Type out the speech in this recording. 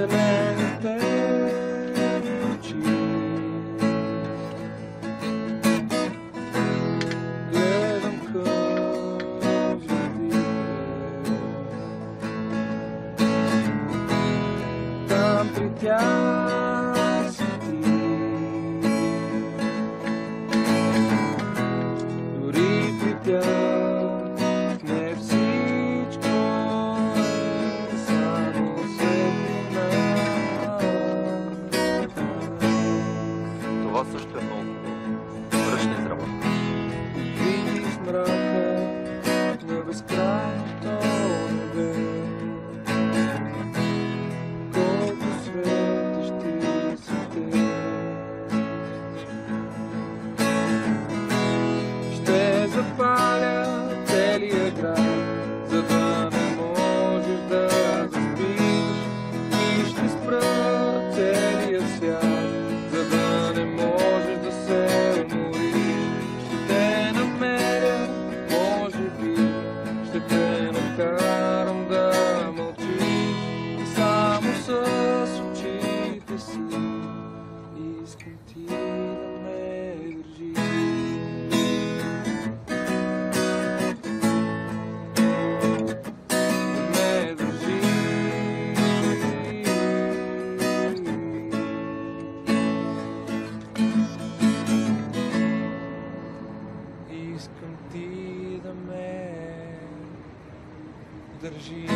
зелените очи. Гледам към звездите, там при тях си ти. Дори при тях не всичко е само светлина. Това също е много хубаво. Връщай здрава. Види с мрака на безкрайното небе, колко светещи са те. Ще запаля целия град, за да не можеш да заспиш, и ще спра целия свят, за да не можеш да се умориш. Ще те намеря, може би, ще те накарам да мълчиш, и само с очите си искам ти да ме държиш. Ме държиш. Искам ти да ме държиш.